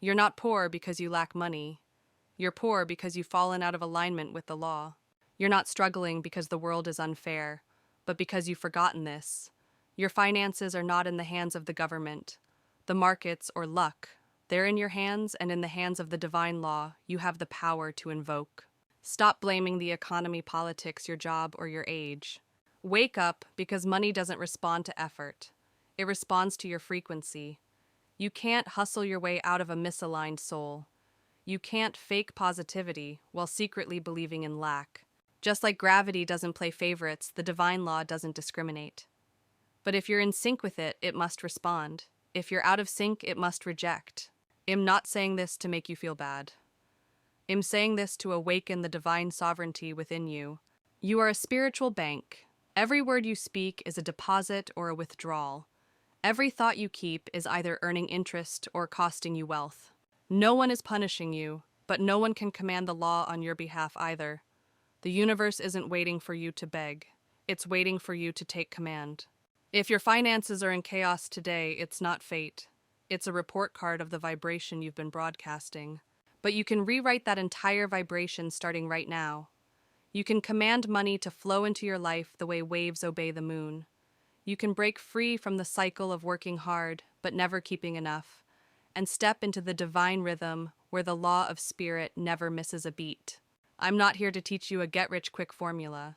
You're not poor because you lack money. You're poor because you've fallen out of alignment with the law. You're not struggling because the world is unfair, but because you've forgotten this. Your finances are not in the hands of the government, the markets, or luck. They're in your hands, and in the hands of the divine law, you have the power to invoke. Stop blaming the economy, politics, your job, or your age. Wake up, because money doesn't respond to effort. It responds to your frequency. You can't hustle your way out of a misaligned soul. You can't fake positivity while secretly believing in lack. Just like gravity doesn't play favorites, the divine law doesn't discriminate. But if you're in sync with it, it must respond. If you're out of sync, it must reject. I'm not saying this to make you feel bad. I'm saying this to awaken the divine sovereignty within you. You are a spiritual bank. Every word you speak is a deposit or a withdrawal. Every thought you keep is either earning interest or costing you wealth. No one is punishing you, but no one can command the law on your behalf either. The universe isn't waiting for you to beg. It's waiting for you to take command. If your finances are in chaos today, it's not fate. It's a report card of the vibration you've been broadcasting. But you can rewrite that entire vibration starting right now. You can command money to flow into your life the way waves obey the moon. You can break free from the cycle of working hard, but never keeping enough, and step into the divine rhythm where the law of spirit never misses a beat. I'm not here to teach you a get-rich-quick formula.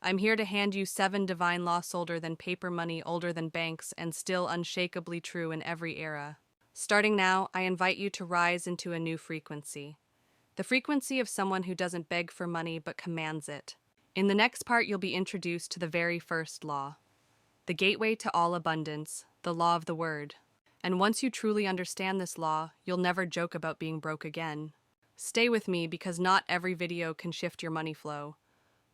I'm here to hand you 7 divine laws older than paper money, older than banks, and still unshakably true in every era. Starting now, I invite you to rise into a new frequency. The frequency of someone who doesn't beg for money but commands it. In the next part, you'll be introduced to the very first law, the gateway to all abundance, the law of the word. And once you truly understand this law, you'll never joke about being broke again. Stay with me, because not every video can shift your money flow.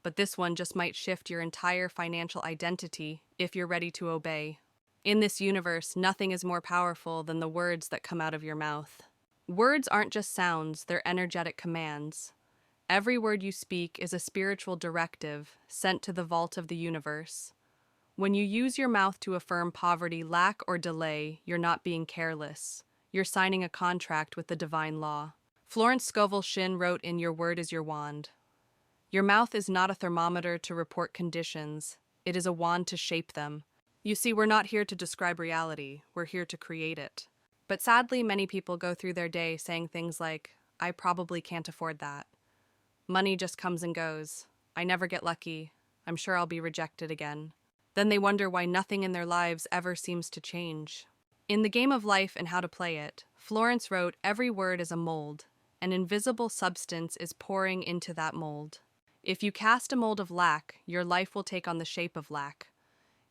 But this one just might shift your entire financial identity if you're ready to obey. In this universe, nothing is more powerful than the words that come out of your mouth. Words aren't just sounds, they're energetic commands. Every word you speak is a spiritual directive sent to the vault of the universe. When you use your mouth to affirm poverty, lack, or delay, you're not being careless. You're signing a contract with the divine law. Florence Scovel Shinn wrote in Your Word is Your Wand. Your mouth is not a thermometer to report conditions. It is a wand to shape them. You see, we're not here to describe reality. We're here to create it. But sadly, many people go through their day saying things like, I probably can't afford that. Money just comes and goes. I never get lucky. I'm sure I'll be rejected again. Then they wonder why nothing in their lives ever seems to change. In The Game of Life and How to Play It, Florence wrote, every word is a mold. An invisible substance is pouring into that mold. If you cast a mold of lack, your life will take on the shape of lack.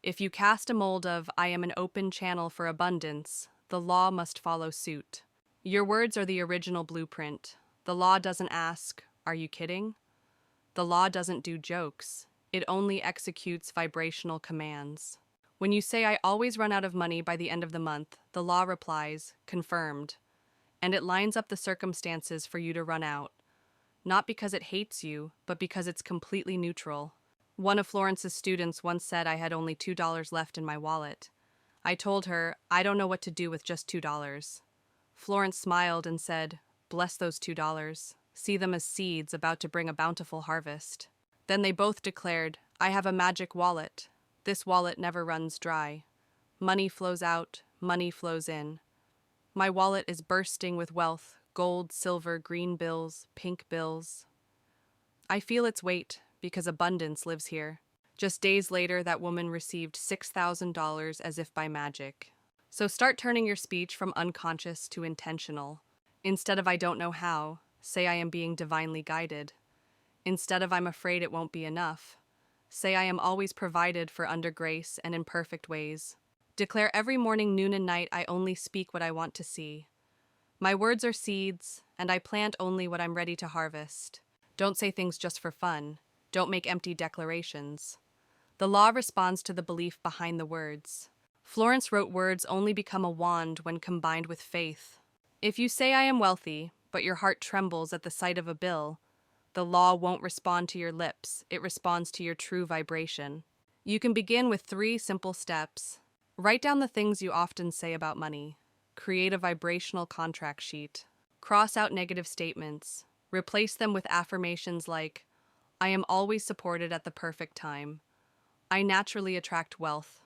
If you cast a mold of, I am an open channel for abundance, the law must follow suit. Your words are the original blueprint. The law doesn't ask, are you kidding? The law doesn't do jokes. It only executes vibrational commands. When you say, I always run out of money by the end of the month, the law replies, confirmed. And it lines up the circumstances for you to run out. Not because it hates you, but because it's completely neutral. One of Florence's students once said I had only $2 left in my wallet. I told her, I don't know what to do with just $2. Florence smiled and said, bless those $2. See them as seeds about to bring a bountiful harvest. Then they both declared, I have a magic wallet. This wallet never runs dry. Money flows out, money flows in. My wallet is bursting with wealth, gold, silver, green bills, pink bills. I feel its weight because abundance lives here. Just days later, that woman received $6,000 as if by magic. So start turning your speech from unconscious to intentional. Instead of I don't know how, say I am being divinely guided. Instead of I'm afraid it won't be enough, say I am always provided for under grace and in perfect ways. Declare every morning, noon, and night, I only speak what I want to see. My words are seeds, and I plant only what I'm ready to harvest. Don't say things just for fun. Don't make empty declarations. The law responds to the belief behind the words. Florence wrote words only become a wand when combined with faith. If you say I am wealthy, but your heart trembles at the sight of a bill, the law won't respond to your lips, it responds to your true vibration. You can begin with 3 simple steps. Write down the things you often say about money. create a vibrational contract sheet. Cross out negative statements. Replace them with affirmations like, I am always supported at the perfect time. I naturally attract wealth.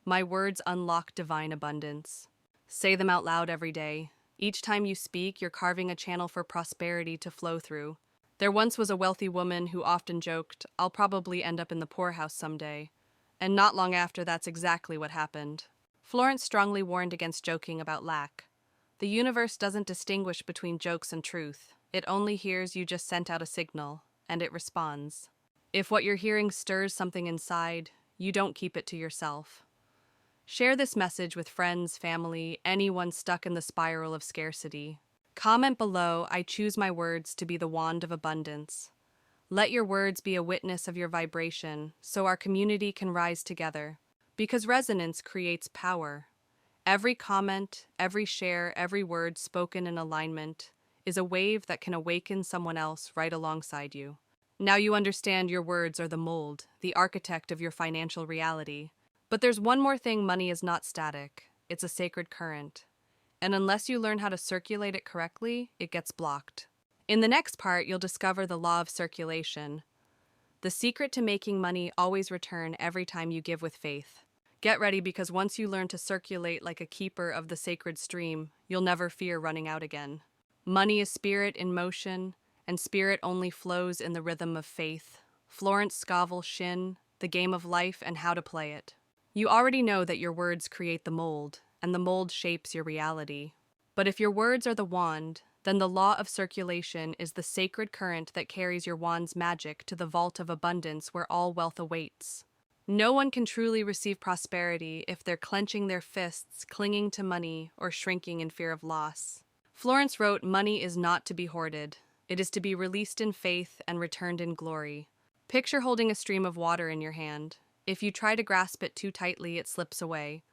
My words unlock divine abundance. Say them out loud every day. Each time you speak, you're carving a channel for prosperity to flow through. There once was a wealthy woman who often joked, I'll probably end up in the poorhouse someday. And not long after, that's exactly what happened. Florence strongly warned against joking about lack. The universe doesn't distinguish between jokes and truth. It only hears you just sent out a signal, and it responds. If what you're hearing stirs something inside, you don't keep it to yourself. Share this message with friends, family, anyone stuck in the spiral of scarcity. Comment below, I choose my words to be the wand of abundance. Let your words be a witness of your vibration so our community can rise together. Because resonance creates power. Every comment, every share, every word spoken in alignment is a wave that can awaken someone else right alongside you. Now you understand your words are the mold, the architect of your financial reality. But there's one more thing: money is not static. It's a sacred current. And unless you learn how to circulate it correctly, it gets blocked. In the next part, you'll discover the law of circulation. The secret to making money always return every time you give with faith. Get ready, because once you learn to circulate like a keeper of the sacred stream, you'll never fear running out again. Money is spirit in motion, and spirit only flows in the rhythm of faith. Florence Scovel Shin, The Game of Life and How to Play It. You already know that your words create the mold, and the mold shapes your reality. But if your words are the wand, then the law of circulation is the sacred current that carries your wand's magic to the vault of abundance where all wealth awaits. No one can truly receive prosperity if they're clenching their fists, clinging to money, or shrinking in fear of loss. Florence wrote, money is not to be hoarded. It is to be released in faith and returned in glory. Picture holding a stream of water in your hand. If you try to grasp it too tightly, it slips away.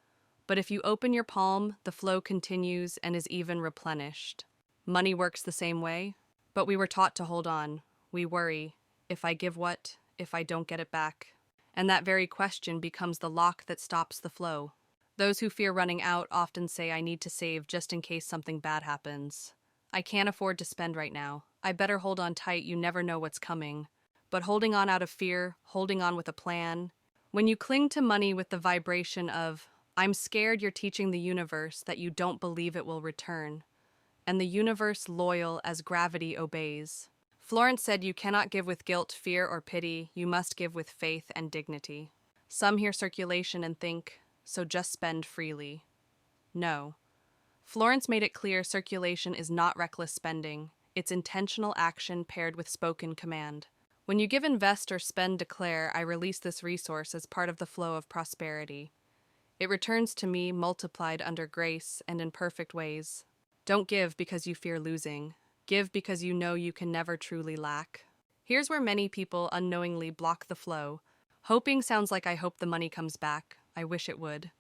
But if you open your palm, the flow continues and is even replenished. Money works the same way, but we were taught to hold on. We worry, if I give what, if I don't get it back? And that very question becomes the lock that stops the flow. Those who fear running out often say, I need to save just in case something bad happens. I can't afford to spend right now. I better hold on tight, you never know what's coming. But holding on out of fear, holding on with a plan. When you cling to money with the vibration of, I'm scared, you're teaching the universe that you don't believe it will return. And the universe loyal as gravity obeys. Florence said you cannot give with guilt, fear, or pity. You must give with faith and dignity. Some hear circulation and think, so just spend freely. No. Florence made it clear circulation is not reckless spending. It's intentional action paired with spoken command. When you give, invest, or spend, declare, I release this resource as part of the flow of prosperity. It returns to me multiplied under grace and in perfect ways. Don't give because you fear losing. Give because you know you can never truly lack. Here's where many people unknowingly block the flow. Hoping sounds like I hope the money comes back. I wish it would.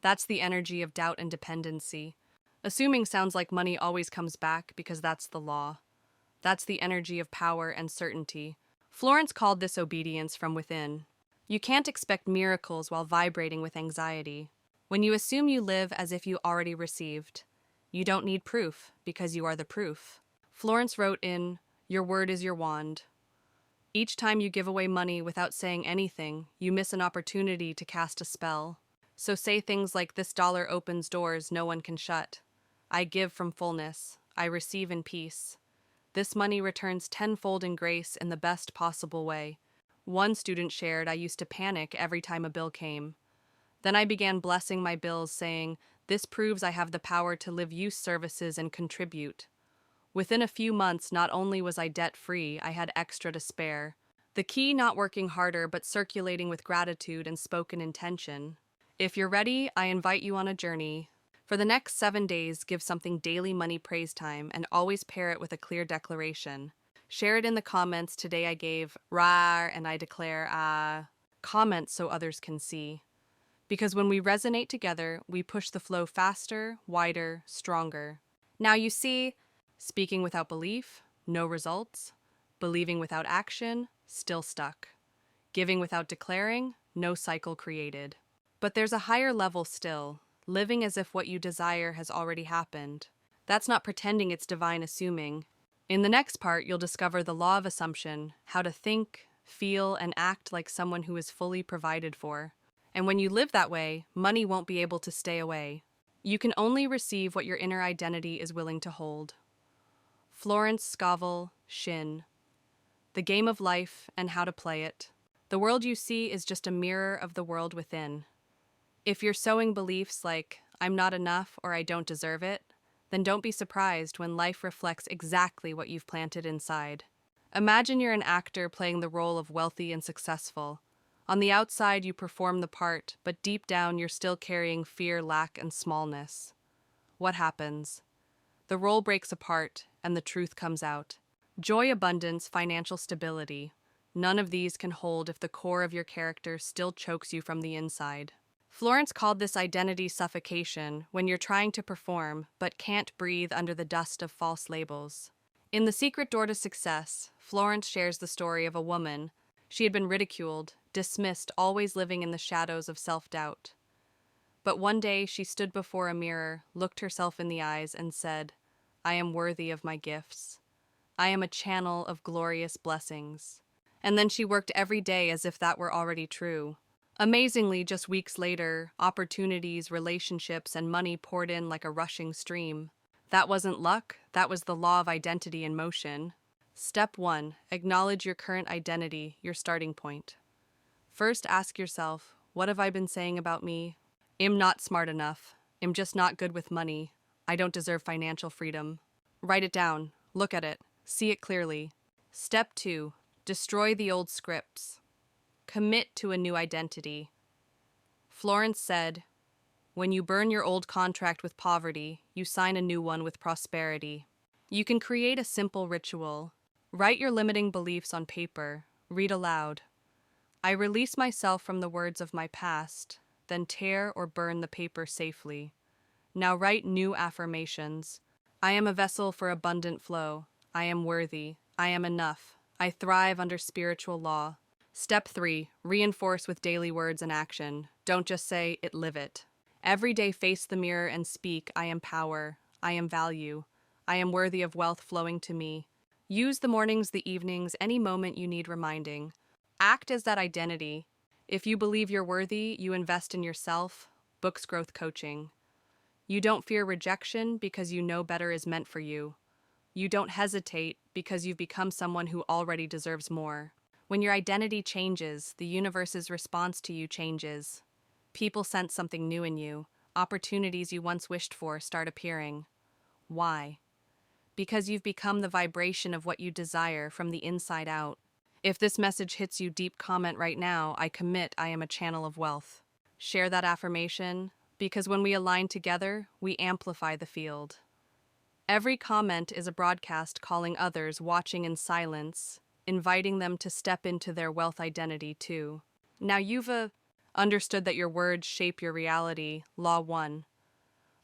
That's the energy of doubt and dependency. Assuming sounds like money always comes back because that's the law. That's the energy of power and certainty. Florence called this obedience from within. You can't expect miracles while vibrating with anxiety. When you assume you live as if you already received, you don't need proof because you are the proof. Florence wrote in, your word is your wand. Each time you give away money without saying anything, you miss an opportunity to cast a spell. So say things like, this dollar opens doors no one can shut. I give from fullness. I receive in peace. This money returns tenfold in grace in the best possible way. One student shared, I used to panic every time a bill came. Then I began blessing my bills, saying, this proves I have the power to live use services and contribute. Within a few months, not only was I debt-free, I had extra to spare. The key, not working harder, but circulating with gratitude and spoken intention. If you're ready, I invite you on a journey. For the next 7 days, give something daily money praise time and always pair it with a clear declaration. Share it in the comments. Today I gave rar and I declare ah. Comment so others can see. Because when we resonate together, we push the flow faster, wider, stronger. Now you see, speaking without belief, no results. Believing without action, still stuck. Giving without declaring, no cycle created. But there's a higher level still. living as if what you desire has already happened. That's not pretending, it's divine assuming. In the next part, you'll discover the law of assumption, how to think, feel, and act like someone who is fully provided for. And when you live that way, money won't be able to stay away. You can only receive what your inner identity is willing to hold. Florence Scovel, Shin. The Game of Life and How to Play It. The world you see is just a mirror of the world within. If you're sowing beliefs like, I'm not enough or I don't deserve it, then don't be surprised when life reflects exactly what you've planted inside. Imagine you're an actor playing the role of wealthy and successful. On the outside, you perform the part, but deep down, you're still carrying fear, lack, and smallness. What happens? The role breaks apart, and the truth comes out. Joy, abundance, financial stability. None of these can hold if the core of your character still chokes you from the inside. Florence called this identity suffocation when you're trying to perform but can't breathe under the dust of false labels. In The Secret Door to Success, Florence shares the story of a woman. She had been ridiculed, dismissed, always living in the shadows of self-doubt. But one day she stood before a mirror, looked herself in the eyes, and said, I am worthy of my gifts. I am a channel of glorious blessings. And then she worked every day as if that were already true. Amazingly, just weeks later, opportunities, relationships, and money poured in like a rushing stream. That wasn't luck, that was the law of identity in motion. Step 1. Acknowledge your current identity, your starting point. First, ask yourself, what have I been saying about me? I'm not smart enough. I'm just not good with money. I don't deserve financial freedom. Write it down. Look at it. See it clearly. Step 2. Destroy the old scripts. Commit to a new identity. Florence said, when you burn your old contract with poverty, you sign a new one with prosperity. You can create a simple ritual. Write your limiting beliefs on paper. Read aloud. I release myself from the words of my past, then tear or burn the paper safely. Now write new affirmations. I am a vessel for abundant flow. I am worthy. I am enough. I thrive under spiritual law. Step 3. Reinforce with daily words and action. Don't just say it, live it. Every day face the mirror and speak, I am power. I am value. I am worthy of wealth flowing to me. Use the mornings, the evenings, any moment you need reminding. Act as that identity. If you believe you're worthy, you invest in yourself. Books Growth Coaching. You don't fear rejection because you know better is meant for you. You don't hesitate because you've become someone who already deserves more. When your identity changes, the universe's response to you changes. People sense something new in you. Opportunities you once wished for start appearing. Why? Because you've become the vibration of what you desire from the inside out. If this message hits you deep, comment right now, I commit, I am a channel of wealth. Share that affirmation, because when we align together, we amplify the field. Every comment is a broadcast calling others watching in silence, inviting them to step into their wealth identity too. Now you've understood that your words shape your reality, Law 1.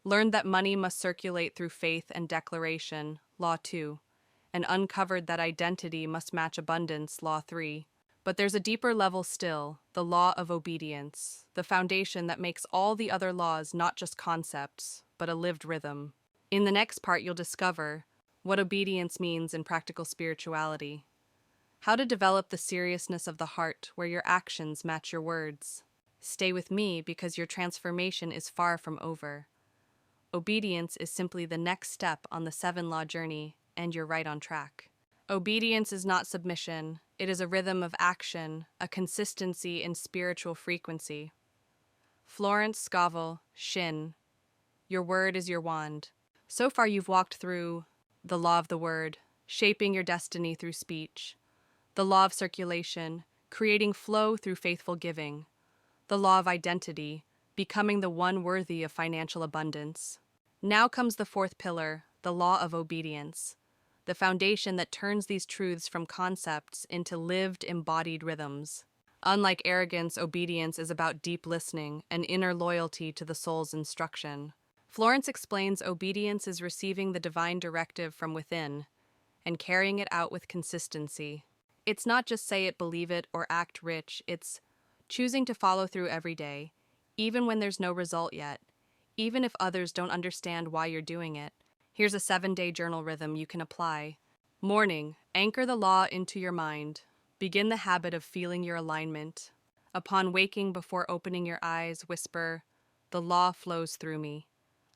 Learned that money must circulate through faith and declaration, Law 2. And uncovered that identity must match abundance, Law 3. But there's a deeper level still, the law of obedience, the foundation that makes all the other laws not just concepts, but a lived rhythm. In the next part, you'll discover what obedience means in practical spirituality, how to develop the seriousness of the heart where your actions match your words. Stay with me because your transformation is far from over. Obedience is simply the next step on the 7-law journey, and you're right on track. Obedience is not submission. It is a rhythm of action, a consistency in spiritual frequency. Florence Scovel, Shin. Your word is your wand. So far you've walked through the law of the word, shaping your destiny through speech. The law of circulation, creating flow through faithful giving. The law of identity, becoming the one worthy of financial abundance. Now comes the 4th pillar, the law of obedience, the foundation that turns these truths from concepts into lived, embodied rhythms. Unlike arrogance, obedience is about deep listening and inner loyalty to the soul's instruction. Florence explains obedience is receiving the divine directive from within and carrying it out with consistency. It's not just say it, believe it, or act rich. It's choosing to follow through every day, even when there's no result yet, even if others don't understand why you're doing it. Here's a 7-day journal rhythm you can apply. Morning, anchor the law into your mind. Begin the habit of feeling your alignment. Upon waking, before opening your eyes, whisper, "The law flows through me.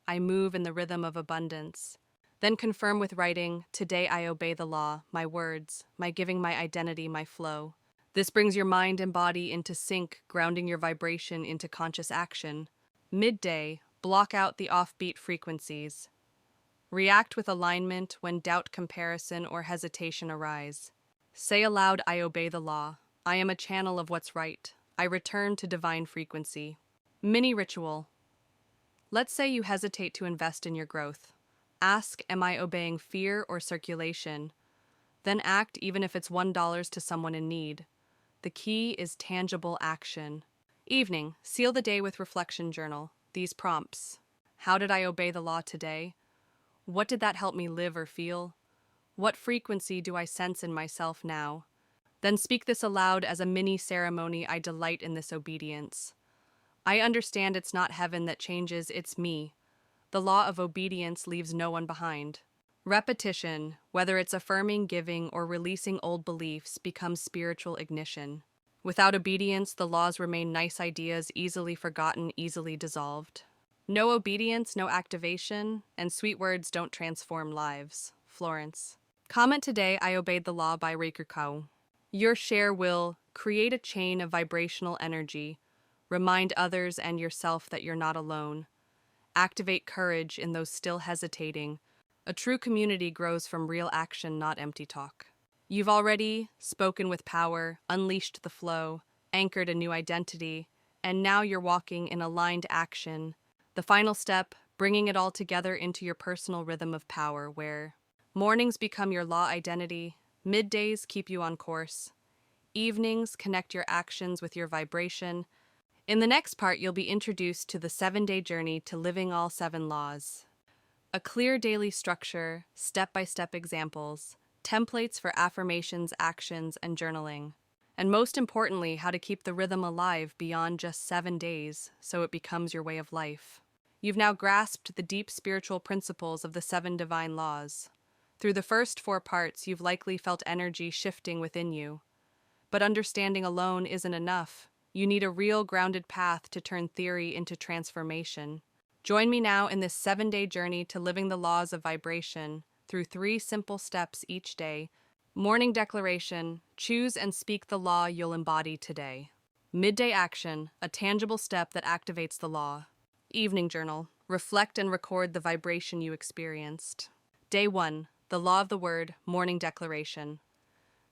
I move in the rhythm of abundance." Then confirm with writing, "Today I obey the law, my words, my giving, my identity, my flow." This brings your mind and body into sync, grounding your vibration into conscious action. Midday, block out the offbeat frequencies. React with alignment when doubt, comparison, or hesitation arise. Say aloud, "I obey the law. I am a channel of what's right. I return to divine frequency." Mini ritual. Let's say you hesitate to invest in your growth. Ask, "Am I obeying fear or circulation?" Then act even if it's $1 to someone in need. The key is tangible action. Evening, seal the day with reflection journal. These prompts. How did I obey the law today? What did that help me live or feel? What frequency do I sense in myself now? Then speak this aloud as a mini ceremony. "I delight in this obedience. I understand it's not heaven that changes, it's me. The law of obedience leaves no one behind." Repetition, whether it's affirming, giving, or releasing old beliefs, becomes spiritual ignition. Without obedience, the laws remain nice ideas, easily forgotten, easily dissolved. No obedience, no activation, and sweet words don't transform lives. Florence. Comment today, "I obeyed the law" by Reikukau. Your share will create a chain of vibrational energy, remind others and yourself that you're not alone, activate courage in those still hesitating. A true community grows from real action, not empty talk. You've already spoken with power, unleashed the flow, anchored a new identity, and now you're walking in aligned action. The final step, bringing it all together into your personal rhythm of power, where mornings become your law identity, middays keep you on course, evenings connect your actions with your vibration. In the next part, you'll be introduced to the 7-day journey to living all 7 laws. A clear daily structure, step-by-step examples, templates for affirmations, actions, and journaling. And most importantly, how to keep the rhythm alive beyond just 7 days so it becomes your way of life. You've now grasped the deep spiritual principles of the 7 divine laws. Through the first 4 parts, you've likely felt energy shifting within you. But understanding alone isn't enough. You need a real grounded path to turn theory into transformation. Join me now in this 7-day journey to living the laws of vibration through 3 simple steps each day. Morning declaration, choose and speak the law you'll embody today. Midday action, a tangible step that activates the law. Evening journal, reflect and record the vibration you experienced. Day 1, the law of the word, morning declaration.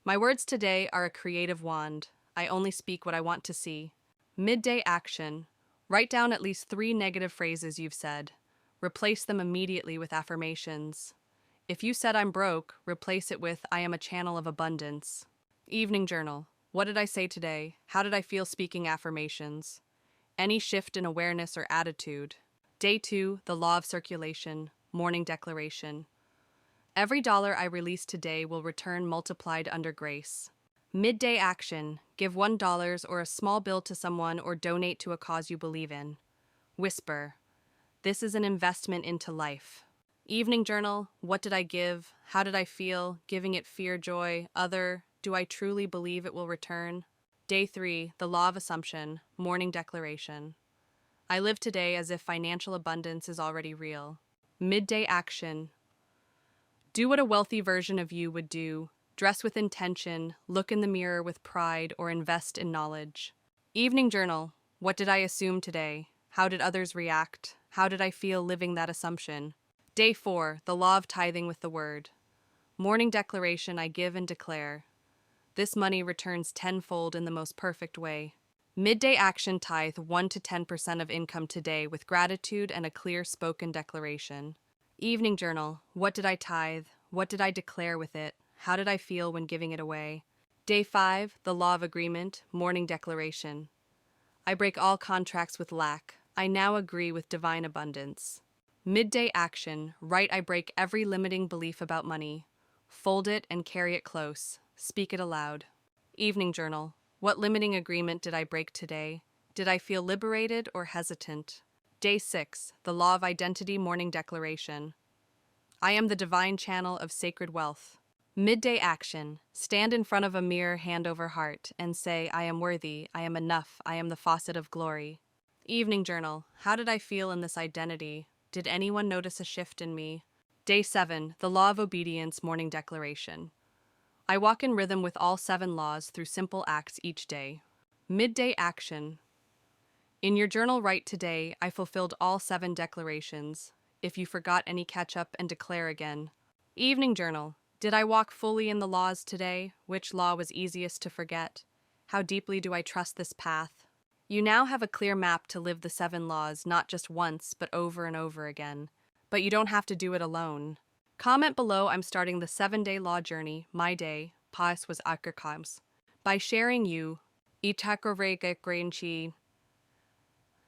My words today are a creative wand. I only speak what I want to see. Midday action, write down at least 3 negative phrases you've said. Replace them immediately with affirmations. If you said "I'm broke," replace it with "I am a channel of abundance." Evening journal, what did I say today? How did I feel speaking affirmations? Any shift in awareness or attitude. Day 2, the law of circulation, morning declaration. Every dollar I release today will return multiplied under grace. Midday action, give $1 or a small bill to someone or donate to a cause you believe in. Whisper, this is an investment into life. Evening journal, what did I give? How did I feel? Giving it fear, joy, other, do I truly believe it will return? Day 3, the law of assumption, morning declaration. I live today as if financial abundance is already real. Midday action. Do what a wealthy version of you would do. Dress with intention, look in the mirror with pride, or invest in knowledge. Evening journal. What did I assume today? How did others react? How did I feel living that assumption? Day 4, the law of tithing with the word. Morning declaration, I give and declare. This money returns tenfold in the most perfect way. Midday action, tithe 1 to 10% of income today with gratitude and a clear spoken declaration. Evening journal, what did I tithe? What did I declare with it? How did I feel when giving it away? Day 5, the law of agreement, morning declaration. I break all contracts with lack. I now agree with divine abundance. Midday action, write I break every limiting belief about money. Fold it and carry it close. Speak it aloud. Evening journal, what limiting agreement did I break today? Did I feel liberated or hesitant? Day 6, the Law of Identity Morning Declaration. I am the divine channel of sacred wealth. Midday action. Stand in front of a mirror, hand over heart, and say, I am worthy, I am enough, I am the faucet of glory. Evening journal. How did I feel in this identity? Did anyone notice a shift in me? Day 7, the Law of Obedience Morning Declaration. I walk in rhythm with all 7 laws through simple acts each day. Midday action. In your journal, write today, I fulfilled all 7 declarations. If you forgot any, catch up and declare again. Evening journal. Did I walk fully in the laws today? Which law was easiest to forget? How deeply do I trust this path? You now have a clear map to live the 7 laws, not just once, but over and over again. But you don't have to do it alone. Comment below, I'm starting the 7-day law journey, my day, Pas was archetypes. By sharing you,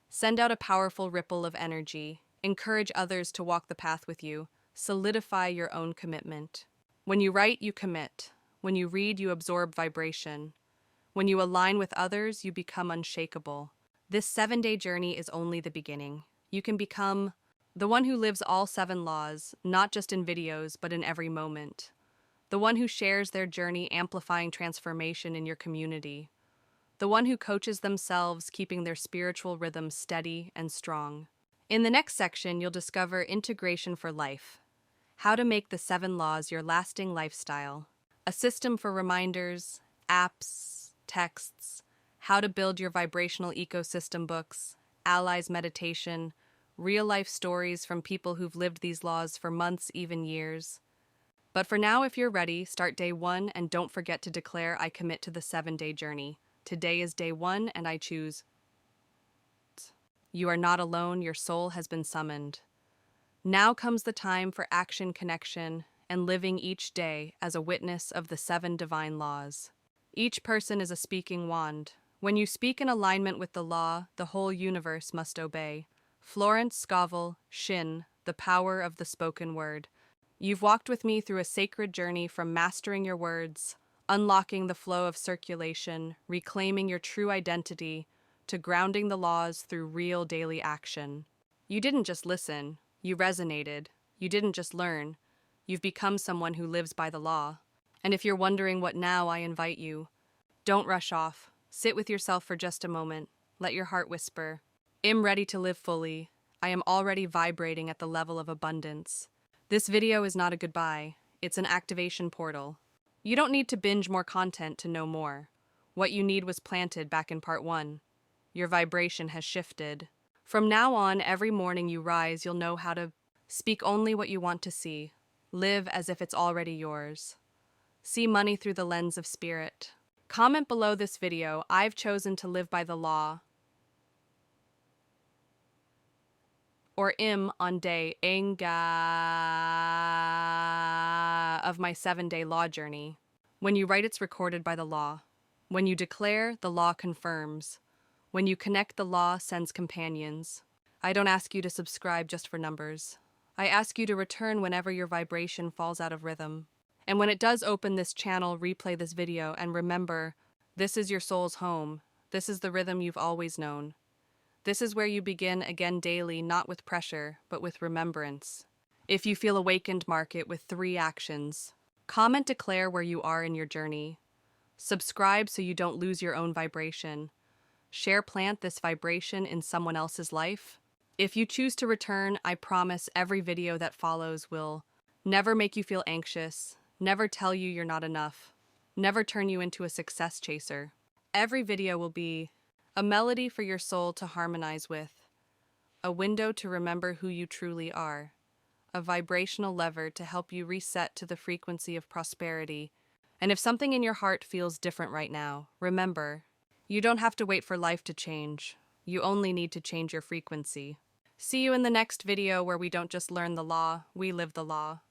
send out a powerful ripple of energy. Encourage others to walk the path with you. Solidify your own commitment. When you write, you commit. When you read, you absorb vibration. When you align with others, you become unshakable. This 7-day journey is only the beginning. You can become the one who lives all 7 laws, not just in videos, but in every moment. The one who shares their journey, amplifying transformation in your community. The one who coaches themselves, keeping their spiritual rhythm steady and strong. In the next section, you'll discover integration for life. How to make the 7 laws your lasting lifestyle. A system for reminders, apps, texts, how to build your vibrational ecosystem books, allies meditation, real-life stories from people who've lived these laws for months, even years. But for now, if you're ready, start day 1 and don't forget to declare I commit to the 7-day journey. Today is day 1 and I choose. You are not alone, your soul has been summoned. Now comes the time for action, connection, and living each day as a witness of the 7 divine laws. Each person is a speaking wand. When you speak in alignment with the law, the whole universe must obey. Florence Scovel, Shin, the power of the spoken word. You've walked with me through a sacred journey from mastering your words, unlocking the flow of circulation, reclaiming your true identity, to grounding the laws through real daily action. You didn't just listen, you resonated. You didn't just learn, you've become someone who lives by the law. And if you're wondering what now, I invite you. Don't rush off. Sit with yourself for just a moment. Let your heart whisper. I'm ready to live fully. I am already vibrating at the level of abundance. This video is not a goodbye. It's an activation portal. You don't need to binge more content to know more. What you need was planted back in part 1. Your vibration has shifted. From now on, every morning you rise, you'll know how to speak only what you want to see. Live as if it's already yours. See money through the lens of spirit. Comment below this video, I've chosen to live by the law. Or im on day enga of my 7-day law journey. When you write, it's recorded by the law. When you declare, the law confirms. When you connect, the law sends companions. I don't ask you to subscribe just for numbers. I ask you to return whenever your vibration falls out of rhythm. And when it does, open this channel, replay this video, and remember, this is your soul's home. This is the rhythm you've always known. This is where you begin again daily, not with pressure, but with remembrance. If you feel awakened, mark it with 3 actions. Comment, declare where you are in your journey. Subscribe so you don't lose your own vibration. Share, plant this vibration in someone else's life. If you choose to return, I promise every video that follows will never make you feel anxious, never tell you you're not enough, never turn you into a success chaser. Every video will be a melody for your soul to harmonize with, a window to remember who you truly are, a vibrational lever to help you reset to the frequency of prosperity. And if something in your heart feels different right now, remember, you don't have to wait for life to change. You only need to change your frequency. See you in the next video where we don't just learn the law, we live the law.